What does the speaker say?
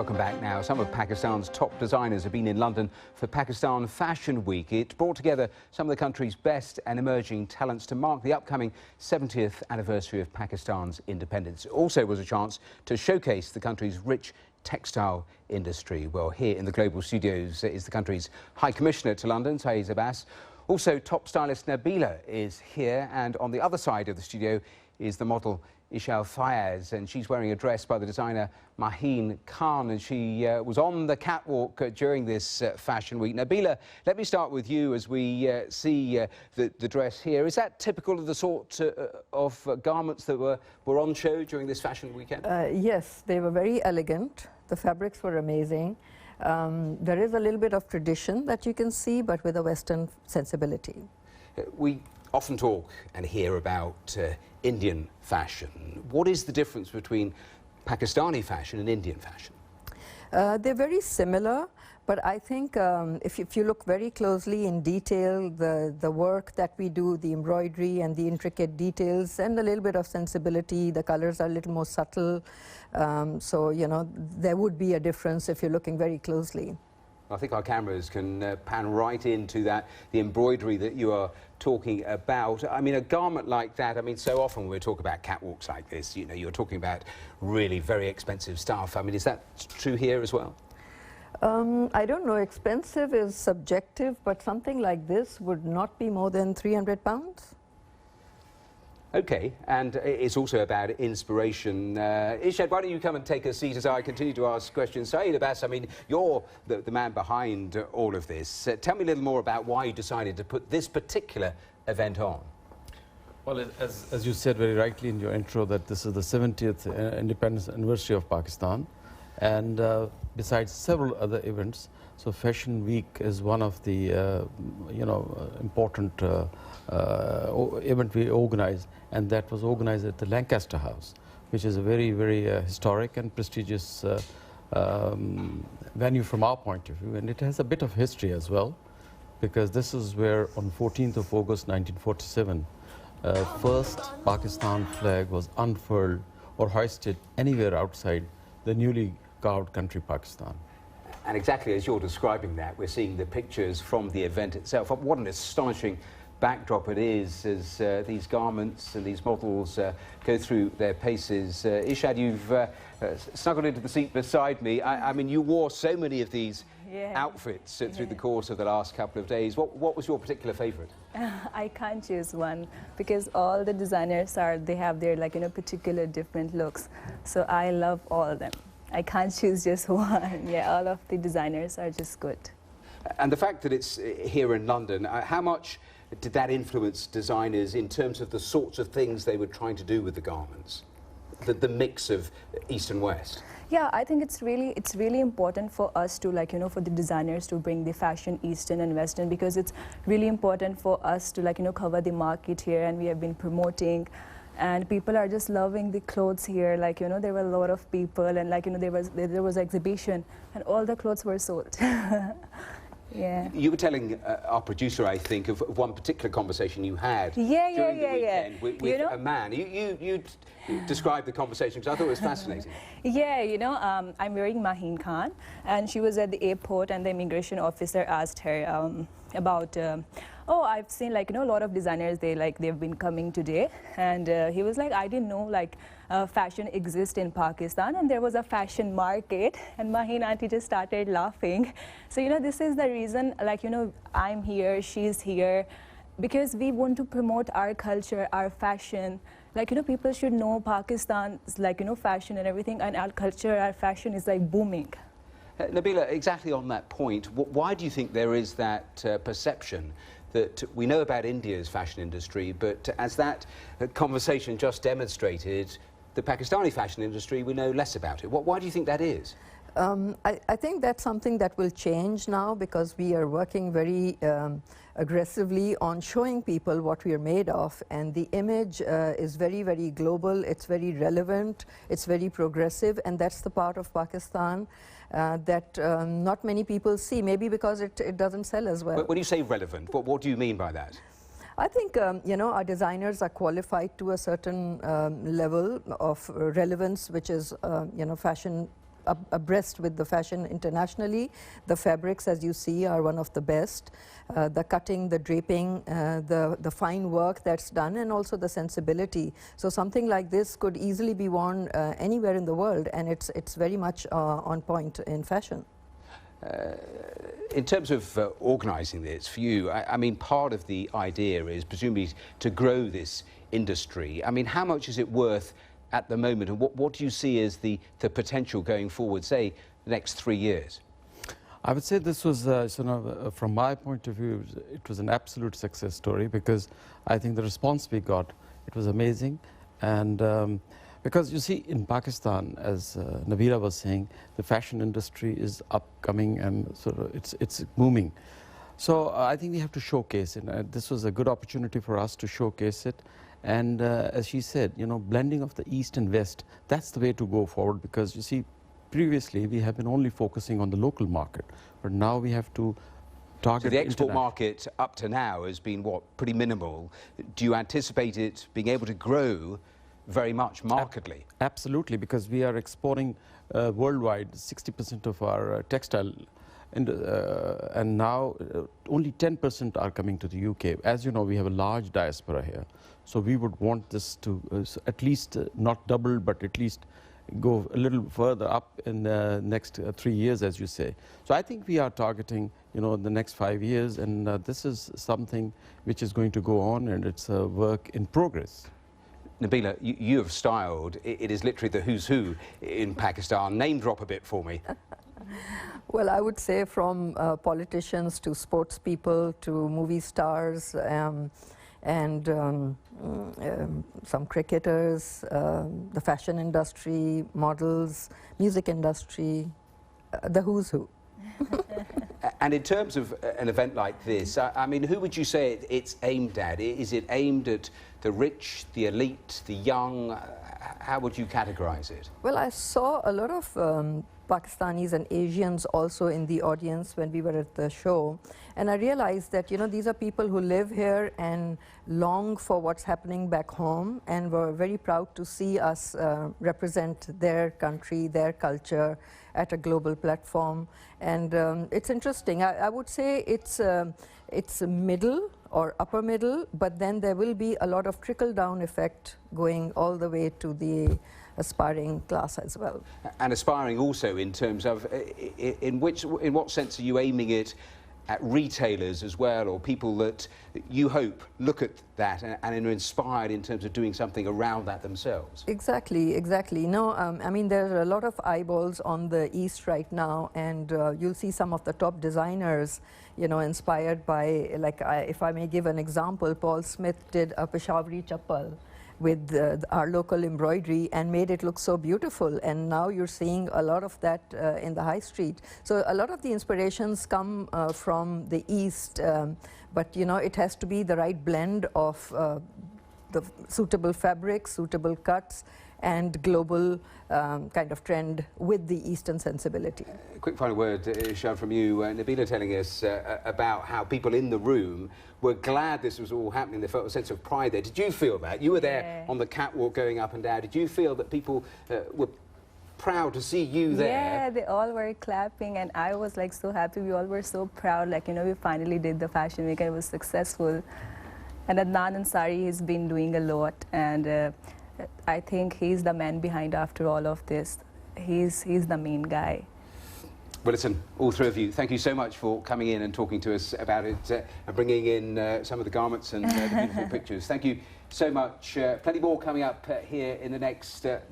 Welcome back now. Some of Pakistan's top designers have been in London for Pakistan Fashion Week. It brought together some of the country's best and emerging talents to mark the upcoming 70th anniversary of Pakistan's independence. It also was a chance to showcase the country's rich textile industry. Well, here in the global studios is the country's High Commissioner to London, Saeed Abbas. Also, top stylist Nabila is here, and on the other side of the studio is the model Ishal Fayez, and she's wearing a dress by the designer Maheen Khan, and she was on the catwalk during this fashion week. Nabila, let me start with you as we see the dress here. Is that typical of the sort of garments that were on show during this fashion weekend? Yes, they were very elegant. The fabrics were amazing. There is a little bit of tradition that you can see, but with a Western sensibility. We often talk and hear about Indian fashion. What is the difference between Pakistani fashion and Indian fashion? They're very similar, but I think if you look very closely in detail, the work that we do, the embroidery and the intricate details and a little bit of sensibility, the colors are a little more subtle. So, you know, there would be a difference if you're looking very closely. I think our cameras can pan right into that, the embroidery that you are talking about. I mean, a garment like that, I mean, so often when we talk about catwalks like this, you know, you're talking about really very expensive stuff. I mean, is that true here as well? I don't know, expensive is subjective, but something like this would not be more than £300. Okay, and it's also about inspiration. Ishad, why don't you come and take a seat as I continue to ask questions? Saeed Abbas, I mean, you're the man behind all of this. Tell me a little more about why you decided to put this particular event on. Well, as you said very rightly in your intro, that this is the 70th independence anniversary of Pakistan, and besides several other events, so Fashion Week is one of the important event we organize, and that was organized at the Lancaster House, which is a very, very historic and prestigious venue from our point of view, and it has a bit of history as well, because this is where on 14th of August 1947, first Pakistan flag was unfurled or hoisted anywhere outside the newly carved country Pakistan. And exactly as you're describing that, we're seeing the pictures from the event itself. What an astonishing backdrop it is as these garments and these models go through their paces. Ishad, you've snuggled into the seat beside me. I mean, you wore so many of these outfits through the course of the last couple of days. What was your particular favourite? I can't choose one because all the designers they have their particular different looks. So I love all of them. I can't choose just one. Yeah, all of the designers are just good. And the fact that it's here in London, how much did that influence designers in terms of the sorts of things they were trying to do with the garments? The mix of East and West? Yeah, I think it's really important for us to for the designers to bring the fashion Eastern and Western, because it's really important for us to cover the market here, and we have been promoting. And people are just loving the clothes here. There were a lot of people, and there was an exhibition, and all the clothes were sold. Yeah. You were telling our producer, I think, of one particular conversation you had during the weekend with a man. You described the conversation because I thought it was fascinating. Yeah, I'm wearing Maheen Khan, and she was at the airport, and the immigration officer asked her about. Oh, I've seen a lot of designers. They've been coming today, and he was like, I didn't know fashion exists in Pakistan, and there was a fashion market. And Maheen auntie just started laughing. So this is the reason I'm here, she's here, because we want to promote our culture, our fashion. People should know Pakistan's fashion and everything, and our culture, our fashion is booming. Nabila, exactly on that point, why do you think there is that perception that we know about India's fashion industry, but as that conversation just demonstrated, the Pakistani fashion industry, we know less about it? Why do you think that is? I think that's something that will change now, because we are working very aggressively on showing people what we are made of, and the image is very, very global, it's very relevant, it's very progressive, and that's the part of Pakistan that not many people see, maybe because it doesn't sell as well. When you say relevant, what do you mean by that? I think, our designers are qualified to a certain level of relevance, which is, fashion abreast with the fashion internationally. The fabrics, as you see, are one of the best. The cutting, the draping, the fine work that's done, and also the sensibility. So something like this could easily be worn anywhere in the world, and it's very much on point in fashion. In terms of organising this for you, I mean, part of the idea is presumably to grow this industry. I mean, how much is it worth at the moment, and what do you see as the potential going forward, say, the next 3 years? I would say this was, from my point of view, it was an absolute success story, because I think the response we got, it was amazing. And because you see, in Pakistan, as Nabila was saying, the fashion industry is upcoming and sort of it's booming. So I think we have to showcase it. This was a good opportunity for us to showcase it. And as she said, you know, blending of the East and West, that's the way to go forward, because you see, previously we have been only focusing on the local market, but now we have to target. So the export market up to now has been, what, pretty minimal. Do you anticipate it being able to grow very much markedly? Absolutely, because we are exporting worldwide 60% of our textile, and now only 10% are coming to the UK. As you know, we have a large diaspora here, so we would want this to at least not double, but at least go a little further up in the next 3 years, as you say. So I think we are targeting, you know, the next 5 years, and this is something which is going to go on, and it's a work in progress. Nabila, you have styled, it is literally the who's who in Pakistan. Name drop a bit for me. Well, I would say from politicians to sports people to movie stars and some cricketers, the fashion industry, models, music industry, the who's who. And in terms of an event like this, I mean, who would you say it's aimed at? Is it aimed at the rich, the elite, the young? How would you categorize it? Well, I saw a lot of Pakistanis and Asians also in the audience when we were at the show, and I realized that, you know, these are people who live here and long for what's happening back home, and were very proud to see us represent their country, their culture at a global platform. And it's interesting. I would say it's middle or upper middle, but then there will be a lot of trickle-down effect going all the way to the aspiring class as well. And aspiring also in terms of, in what sense are you aiming it at retailers as well, or people that you hope look at that and are inspired in terms of doing something around that themselves? Exactly, exactly. No, I mean, there are a lot of eyeballs on the East right now, and you'll see some of the top designers, you know, inspired by, like, if I may give an example, Paul Smith did a Peshawari chappal with our local embroidery and made it look so beautiful, and now you're seeing a lot of that in the high street. So a lot of the inspirations come from the East, but you know, it has to be the right blend of the suitable fabrics, suitable cuts, and global kind of trend with the Eastern sensibility. A quick final word, Shah, from you. Nabila telling us about how people in the room were glad this was all happening. They felt a sense of pride there. Did you feel that? You were there on the catwalk going up and down. Did you feel that people were proud to see you there? Yeah, they all were clapping, and I was like so happy. We all were so proud. Like, you know, we finally did the fashion week and it was successful. And Adnan Ansari has been doing a lot, and I think he's the man behind after all of this. He's the main guy. Well, listen, all three of you, thank you so much for coming in and talking to us about it and bringing in some of the garments and the beautiful pictures. Thank you so much. Plenty more coming up here in the next moment.